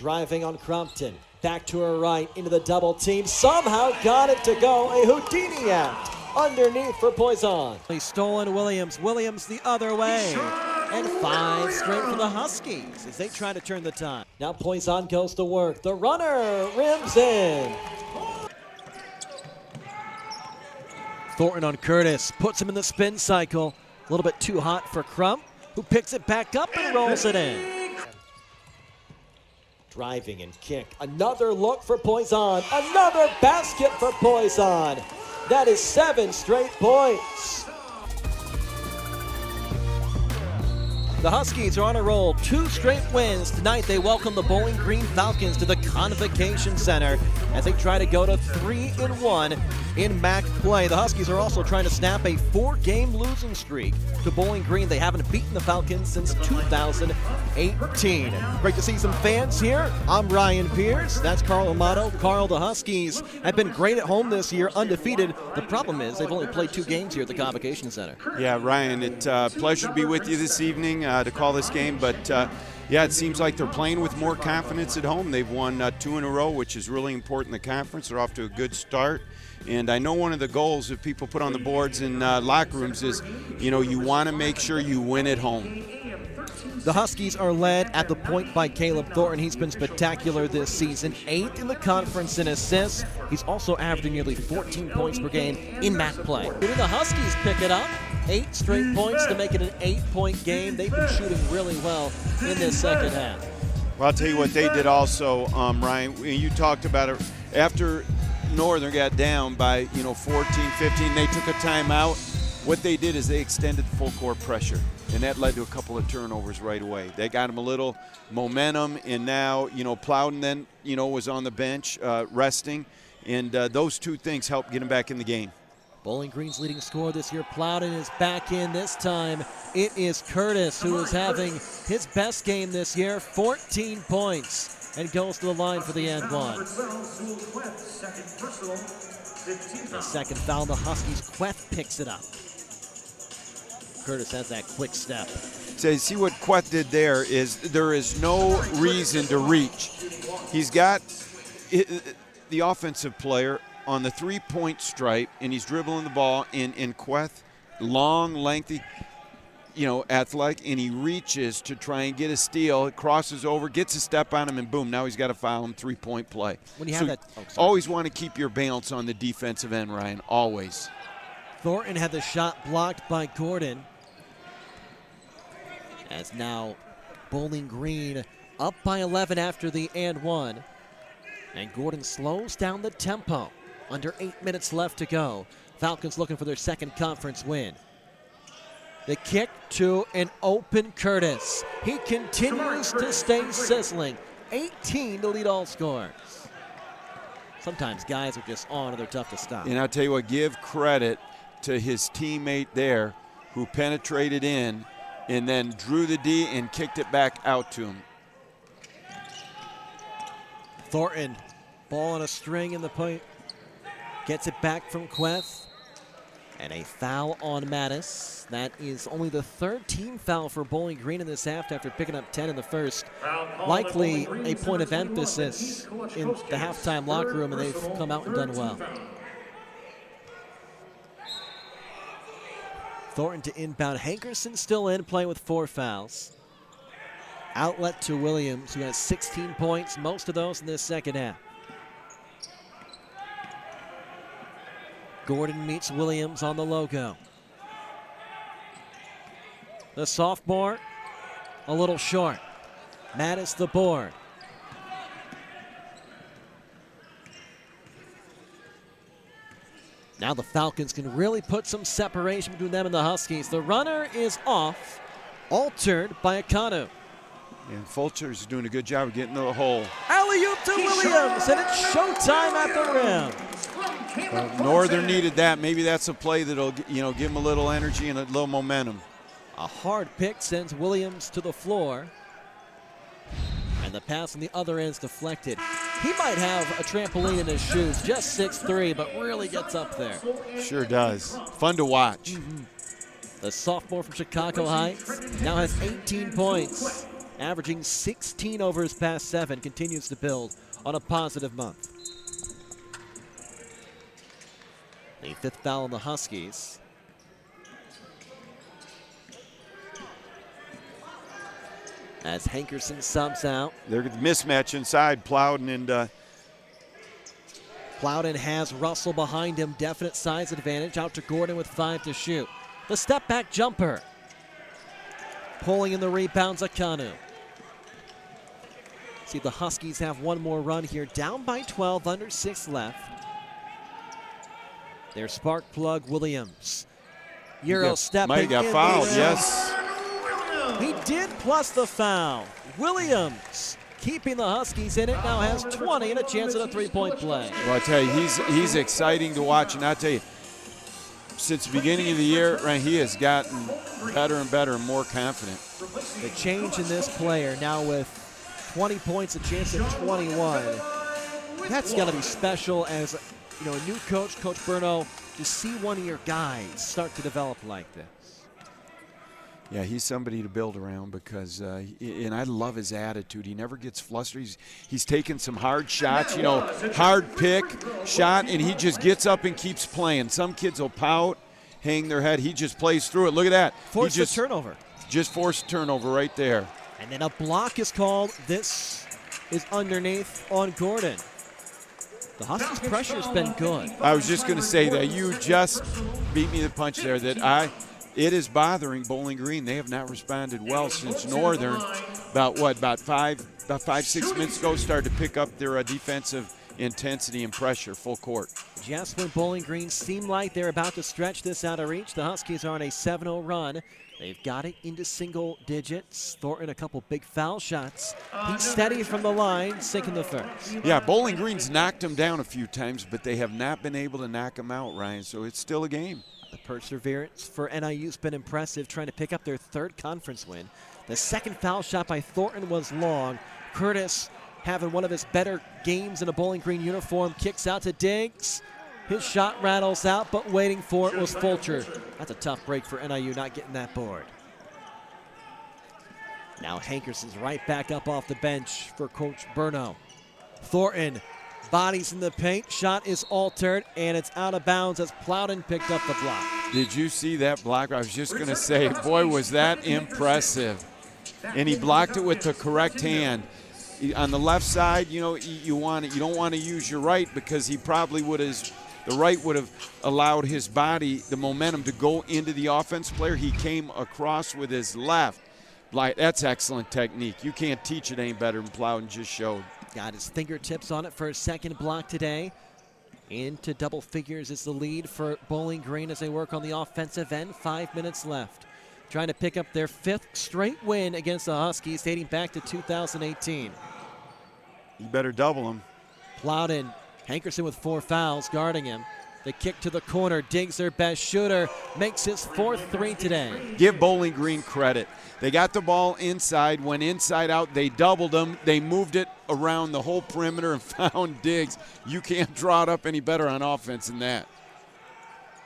Driving on Crumpton. Back to her right, into the double team. Somehow got it to go. A Houdini act underneath for Poison. He's stolen Williams. Williams the other way. And 5 straight for the Huskies as they try to turn the tide. Now Poison goes to work. The runner rims in. Thornton on Curtis. Puts him in the spin cycle. A little bit too hot for Crump, who picks it back up and rolls it in. Driving and kick. Another look for Poison. Another basket for Poison. That is 7 straight points. The Huskies are on a roll. 2 straight wins. Tonight they welcome the Bowling Green Falcons to the Convocation Center as they try to go to 3-1 in MAC play. The Huskies are also trying to snap a 4-game losing streak to Bowling Green. They haven't beaten the Falcons since 2018. Great to see some fans here. I'm Ryan Piers. That's Carl Amato. Carl, the Huskies have been great at home this year, undefeated. The problem is they've only played 2 games here at the Convocation Center. Yeah, Ryan, it's a pleasure to be with you this evening to call this game, but yeah, it seems like they're playing with more confidence at home. They've won 2 in a row, which is really important in the conference. They're off to a good start. And I know one of the goals that people put on the boards in locker rooms is, you want to make sure you win at home. The Huskies are led at the point by Caleb Thornton. He's been spectacular this season, 8th in the conference in assists. He's also averaging nearly 14 points per game in MAC play. The Huskies pick it up, 8 straight points to make it an 8-point game. They've been shooting really well in this second half. Well, I'll tell you what they did also, Ryan. You talked about it after Northern got down by 14, 15. They took a timeout. What they did is they extended full court pressure, and that led to a couple of turnovers right away. They got them a little momentum, and now Plowden then was on the bench resting, and those 2 things helped get him back in the game. Bowling Green's leading scorer this year, Plowden, is back in this time. It is Curtis who is having his best game this year, 14 points, and goes to the line for the and one. The second foul, the Huskies. Queth picks it up. Curtis has that quick step. So see what Queth did there is no reason to reach. He's got the offensive player on the 3-point stripe, and he's dribbling the ball in Queth, long, lengthy, athletic, and he reaches to try and get a steal. It crosses over, gets a step on him, and boom, now he's got a foul and 3-point play. When you have that, always want to keep your balance on the defensive end, Ryan, always. Thornton had the shot blocked by Gordon. As now Bowling Green up by 11 after the and one. And Gordon slows down the tempo. Under 8 minutes left to go. Falcons looking for their second conference win. The kick to an open Curtis. He continues to stay sizzling. 18 to lead all scores. Sometimes guys are just on and they're tough to stop. And I'll tell you what, give credit to his teammate there who penetrated in and then drew the D and kicked it back out to him. Thornton, ball on a string in the point. Gets it back from Queth. And a foul on Mattis. That is only the 3rd team foul for Bowling Green in this half after picking up 10 in the first. Likely a point of emphasis in the halftime locker room, and they've come out and done well. Thornton to inbound. Hankerson still in, playing with 4 fouls. Outlet to Williams, who has 16 points, most of those in this second half. Gordon meets Williams on the logo. The sophomore, a little short. Mattis the board. Now the Falcons can really put some separation between them and the Huskies. The runner is off, altered by Akanu. And Fulcher's doing a good job of getting to the hole. Alley-oop to Williams, and it's showtime at the rim. Well, Northern needed that. Maybe that's a play that'll, give them a little energy and a little momentum. A hard pick sends Williams to the floor. And the pass on the other end is deflected. He might have a trampoline in his shoes, just 6'3", but really gets up there. Sure does. Fun to watch. The sophomore from Chicago Heights now has 18 points averaging 16 over his past 7, continues to build on a positive month. The 5th foul on the Huskies. As Hankerson subs out. They're mismatch inside, Plowden and Plowden has Russell behind him, definite size advantage. Out to Gordon with 5 to shoot. The step back jumper. Pulling in the rebounds, Akanu. See, the Huskies have one more run here, down by 12, under 6 left. Their spark plug, Williams. Euro stepping. Might got fouled, yes. He did, plus the foul. Williams keeping the Huskies in it, now has 20 and a chance at a 3-point play. Well, I tell you, he's exciting to watch, and I tell you, since the beginning of the year, right, he has gotten better and better and more confident. The change in this player now with 20 points, a chance at 21. That's got to be special as a new coach, Coach Berno, to see one of your guys start to develop like this. Yeah, he's somebody to build around because, and I love his attitude. He never gets flustered. He's taken some hard shots, hard pick shot, and he just gets up and keeps playing. Some kids will pout, hang their head. He just plays through it. Look at that. Forced a turnover. Just forced a turnover right there. And then a block is called. This is underneath on Gordon. The Huskies' pressure has been good. I was just going to say that. You just beat me to the punch there that it is bothering Bowling Green. They have not responded well since Northern, about 5-6 minutes ago, started to pick up their defensive intensity and pressure full court. Just when Bowling Green seemed like they're about to stretch this out of reach, the Huskies are on a 7-0 run. They've got it into single digits. Thornton a couple big foul shots. He's steady from the line, sinking the first. Yeah, Bowling Green's knocked him down a few times, but they have not been able to knock him out, Ryan, so it's still a game. The perseverance for NIU's been impressive, trying to pick up their 3rd conference win. The 2nd foul shot by Thornton was long. Curtis, having one of his better games in a Bowling Green uniform, kicks out to Diggs. His shot rattles out, but waiting for it was Fulcher. That's a tough break for NIU, not getting that board. Now Hankerson's right back up off the bench for Coach Berno. Thornton bodies in the paint, shot is altered, and it's out of bounds as Plowden picked up the block. Did you see that block? I was just going to say, boy, was that impressive. And he blocked it with the correct hand. On the left side, you don't want to use your right because he probably the right would have allowed his body, the momentum, to go into the offense player. He came across with his left. That's excellent technique. You can't teach it any better than Plowden just showed. Got his fingertips on it for his 2nd block today. Into double figures is the lead for Bowling Green as they work on the offensive end. 5 minutes left. Trying to pick up their 5th straight win against the Huskies dating back to 2018. You better double him. Plowden, Hankerson with 4 fouls guarding him. The kick to the corner, Diggs their best shooter, makes his 4th 3 today. Give Bowling Green credit. They got the ball inside, went inside out, they doubled them, they moved it around the whole perimeter and found Diggs. You can't draw it up any better on offense than that.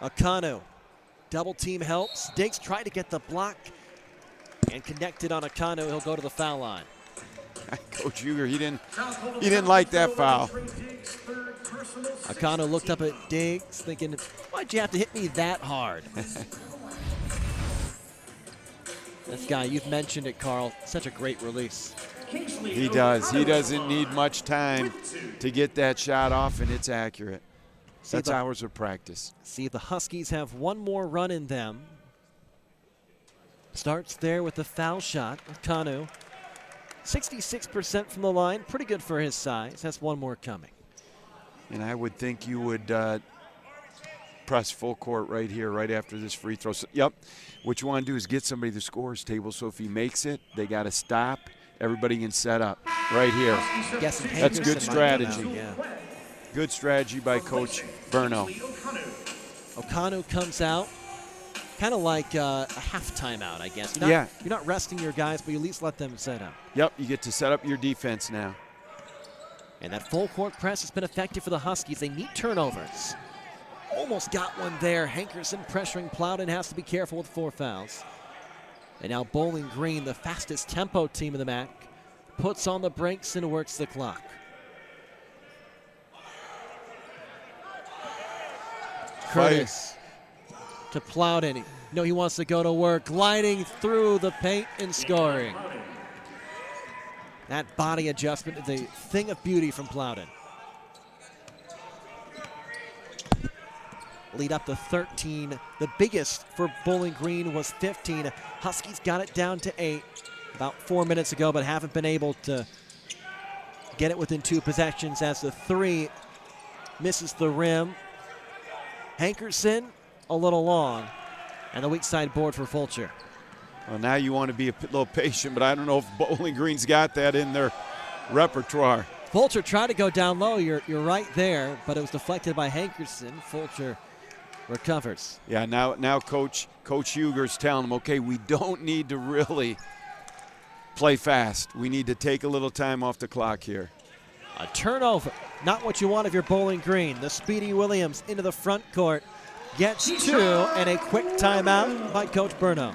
Akanu, double team helps. Diggs tried to get the block and connected on Akanu. He'll go to the foul line. Coach Uger, he didn't like that foul. Akanu looked up at Diggs thinking, why'd you have to hit me that hard? This guy, you've mentioned it, Carl, such a great release. He does. He doesn't need much time to get that shot off, and it's accurate. That's hours of practice. See, the Huskies have one more run in them. Starts there with the foul shot. Akanu, 66% from the line, pretty good for his size. Has one more coming. And I would think you would press full court right here, right after this free throw. So, yep. What you want to do is get somebody to the scorer's table, so if he makes it, they got to stop. Everybody can set up right here. That's good strategy. Yeah. Good strategy by Coach Berno. Akanu comes out, kind of like a half timeout, I guess. You're not resting your guys, but you at least let them set up. Yep, you get to set up your defense now. And that full court press has been effective for the Huskies. They need turnovers. Almost got one there. Hankerson pressuring Plowden, has to be careful with 4 fouls. And now Bowling Green, the fastest tempo team in the MAC, puts on the brakes and works the clock. Curtis to Plowden. No, he wants to go to work, gliding through the paint and scoring. That body adjustment is a thing of beauty from Plowden. Lead up to 13. The biggest for Bowling Green was 15. Huskies got it down to 8 about 4 minutes ago, but haven't been able to get it within 2 possessions as the 3 misses the rim. Hankerson a little long, and the weak side board for Fulcher. Well, now you want to be a little patient, but I don't know if Bowling Green's got that in their repertoire. Fulcher tried to go down low. You're right there, but it was deflected by Hankerson. Fulcher recovers. Yeah, now Coach Huger's telling them, okay, we don't need to really play fast. We need to take a little time off the clock here. A turnover, not what you want if you're Bowling Green. The Speedy Williams into the front court, gets 2, and a quick timeout by Coach Burno.